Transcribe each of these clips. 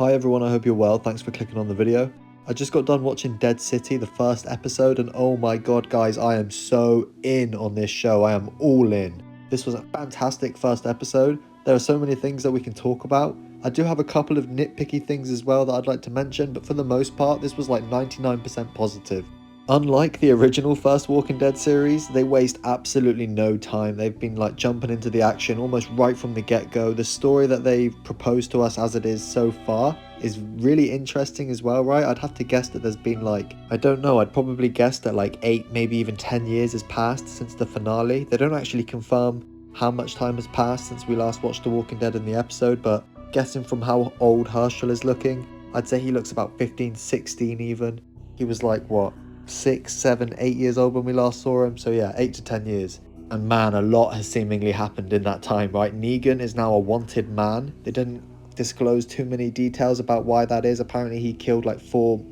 Hi everyone, I hope you're well. Thanks for clicking on the video. I just got done watching Dead City, the first episode, and oh my god guys, I am so in on this show. I am all in. This was a fantastic first episode. There are so many things that we can talk about. I do have a couple of nitpicky things as well that I'd like to mention, but for the most part, this was like 99% positive. Unlike the original first Walking Dead series, they waste absolutely no time. They've been like jumping into the action almost right from the get-go. The story that they've proposed to us as it is so far is really interesting as well, right? I'd have to guess that there's been like, I don't know, I'd probably guess that like 8, maybe even 10 years has passed since the finale. They don't actually confirm how much time has passed since we last watched The Walking Dead in the episode, but guessing from how old Herschel is looking, I'd say he looks about 15, 16 even. He was like, what, 6, 7, 8 years old when we last saw him, so yeah, 8 to 10 years. And man, a lot has seemingly happened in that time, right? Negan is now a wanted man. They didn't disclose too many details about why that is. Apparently he killed like 4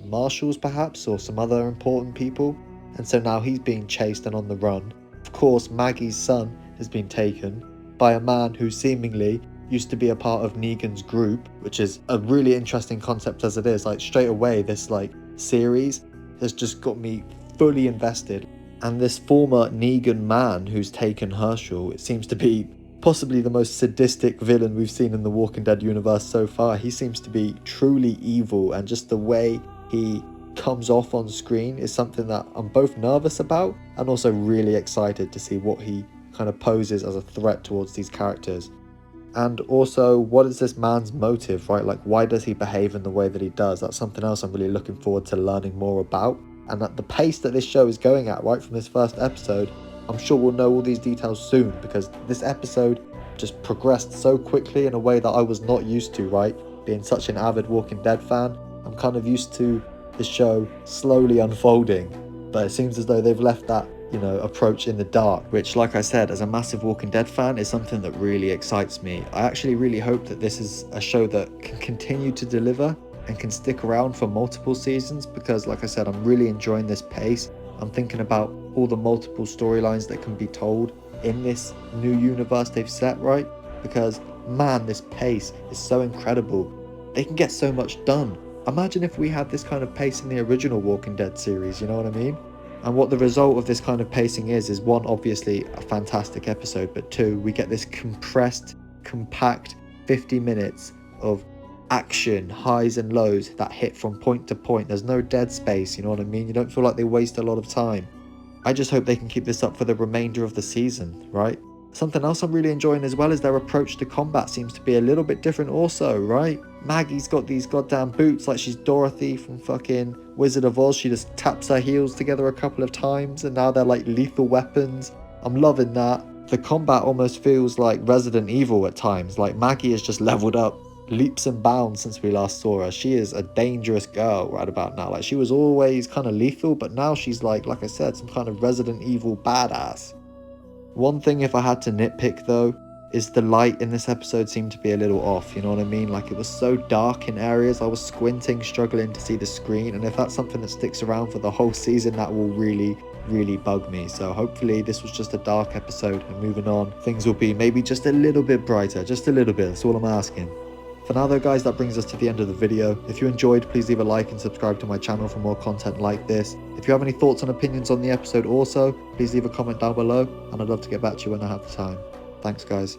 marshals perhaps, or some other important people, and so now he's being chased and on the run. Of course, Maggie's son has been taken by a man who seemingly used to be a part of Negan's group, which is a really interesting concept as it is. Like straight away, this like series has just got me fully invested. And this former Negan man who's taken Herschel, it seems to be possibly the most sadistic villain we've seen in the Walking Dead universe so far. He seems to be truly evil, and just the way he comes off on screen is something that I'm both nervous about and also really excited to see what he kind of poses as a threat towards these characters. And also, what is this man's motive, right? Like, why does he behave in the way that he does? That's something else I'm really looking forward to learning more about. And at the pace that this show is going at, right from this first episode, I'm sure we'll know all these details soon, because this episode just progressed so quickly in a way that I was not used to, right? Being such an avid Walking Dead fan, I'm kind of used to the show slowly unfolding. But it seems as though they've left that, approach in the dark, which, like I said, as a massive Walking Dead fan, is something that really excites me. I actually really hope that this is a show that can continue to deliver and can stick around for multiple seasons, because like I said, I'm really enjoying this pace. I'm thinking about all the multiple storylines that can be told in this new universe they've set, right? Because man, this pace is so incredible. They can get so much done. Imagine if we had this kind of pace in the original Walking Dead series, you know what I mean? And what the result of this kind of pacing is one, obviously a fantastic episode, but 2, we get this compressed, compact 50 minutes of action, highs and lows that hit from point to point. There's no dead space, you know what I mean? You don't feel like they waste a lot of time. I just hope they can keep this up for the remainder of the season, right? Something else I'm really enjoying as well is their approach to combat seems to be a little bit different also, right? Maggie's got these goddamn boots like she's Dorothy from fucking Wizard of Oz. She just taps her heels together a couple of times and now they're like lethal weapons. I'm loving that. The combat almost feels like Resident Evil at times. Like Maggie has just leveled up leaps and bounds since we last saw her. She is a dangerous girl right about now. Like she was always kind of lethal, but now she's like I said, some kind of Resident Evil badass. One thing, if I had to nitpick though, is the light in this episode seemed to be a little off, you know what I mean? Like it was so dark in areas, I was squinting, struggling to see the screen, and if that's something that sticks around for the whole season, that will really bug me. So hopefully this was just a dark episode, and moving on, things will be maybe just a little bit brighter, just a little bit, that's all I'm asking. For now though guys, that brings us to the end of the video. If you enjoyed, please leave a like and subscribe to my channel for more content like this. If you have any thoughts and opinions on the episode also, please leave a comment down below, and I'd love to get back to you when I have the time. Thanks guys.